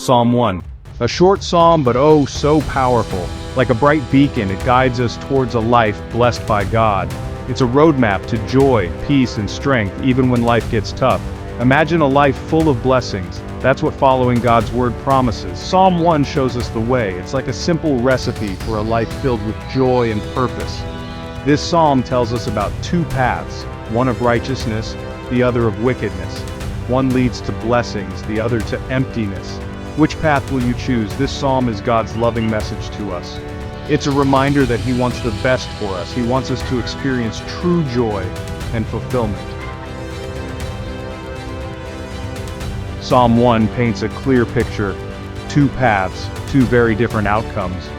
Psalm 1. A short psalm, but oh so powerful. Like a bright beacon, it guides us towards a life blessed by God. It's a roadmap to joy, peace, and strength even when life gets tough. Imagine a life full of blessings. That's what following God's word promises. Psalm 1 shows us the way. It's like a simple recipe for a life filled with joy and purpose. This psalm tells us about two paths, one of righteousness, the other of wickedness. One leads to blessings, the other to emptiness. Which path will you choose? This psalm is God's loving message to us. It's a reminder that He wants the best for us. He wants us to experience true joy and fulfillment. Psalm 1 paints a clear picture. Two paths, two very different outcomes.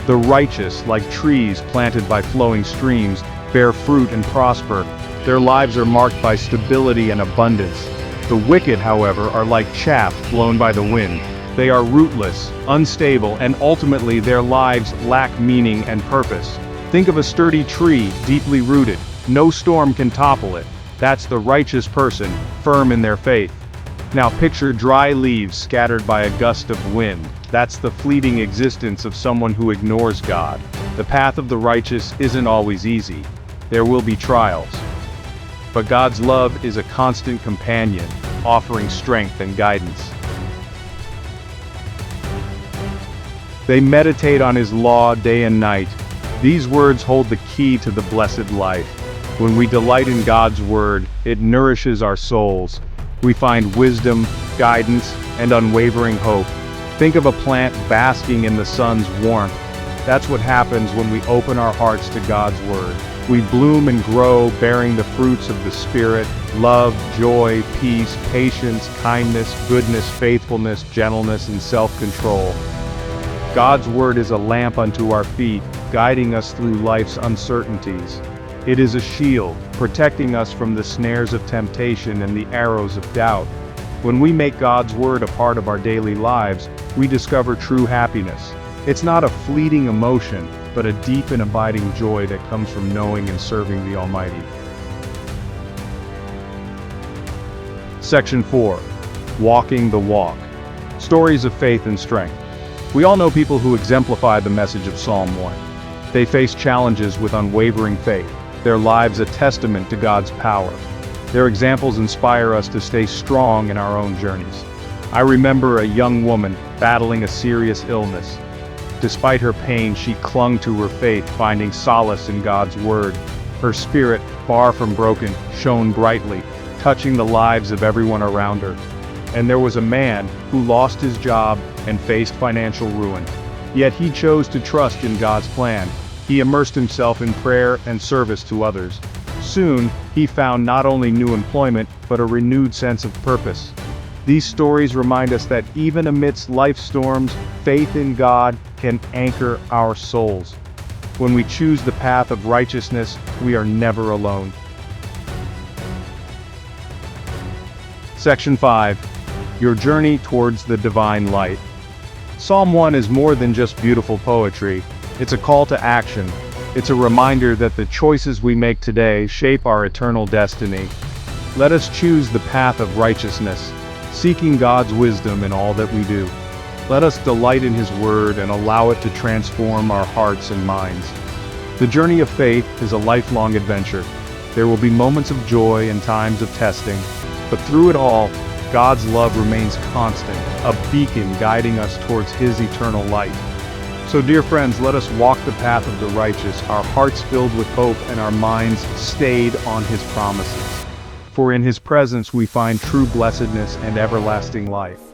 The righteous, like trees planted by flowing streams, bear fruit and prosper. Their lives are marked by stability and abundance. The wicked, however, are like chaff blown by the wind. They are rootless, unstable, and ultimately their lives lack meaning and purpose. Think of a sturdy tree, deeply rooted. No storm can topple it. That's the righteous person, firm in their faith. Now picture dry leaves scattered by a gust of wind. That's the fleeting existence of someone who ignores God. The path of the righteous isn't always easy. There will be trials. But God's love is a constant companion, offering strength and guidance. They meditate on His law day and night. These words hold the key to the blessed life. When we delight in God's word, it nourishes our souls. We find wisdom, guidance, and unwavering hope. Think of a plant basking in the sun's warmth. That's what happens when we open our hearts to God's word. We bloom and grow, bearing the fruits of the Spirit: love, joy, peace, patience, kindness, goodness, faithfulness, gentleness, and self-control. God's word is a lamp unto our feet, guiding us through life's uncertainties. It is a shield, protecting us from the snares of temptation and the arrows of doubt. When we make God's word a part of our daily lives, we discover true happiness. It's not a fleeting emotion, but a deep and abiding joy that comes from knowing and serving the Almighty. Section 4. Walking the Walk. Stories of faith and strength. We all know people who exemplify the message of Psalm 1. They face challenges with unwavering faith, their lives a testament to God's power. Their examples inspire us to stay strong in our own journeys. I remember a young woman battling a serious illness. Despite her pain, she clung to her faith, finding solace in God's word. Her spirit, far from broken, shone brightly, touching the lives of everyone around her. And there was a man who lost his job and faced financial ruin. Yet he chose to trust in God's plan. He immersed himself in prayer and service to others. Soon, he found not only new employment, but a renewed sense of purpose. These stories remind us that even amidst life storms, faith in God can anchor our souls. When we choose the path of righteousness, we are never alone. Section 5. Your journey towards the divine light. Psalm 1 is more than just beautiful poetry. It's a call to action. It's a reminder that the choices we make today shape our eternal destiny. Let us choose the path of righteousness, seeking God's wisdom in all that we do. Let us delight in His word and allow it to transform our hearts and minds. The journey of faith is a lifelong adventure. There will be moments of joy and times of testing, but through it all, God's love remains constant, a beacon guiding us towards His eternal light. So dear friends, let us walk the path of the righteous, our hearts filled with hope and our minds stayed on His promises. For in His presence we find true blessedness and everlasting life.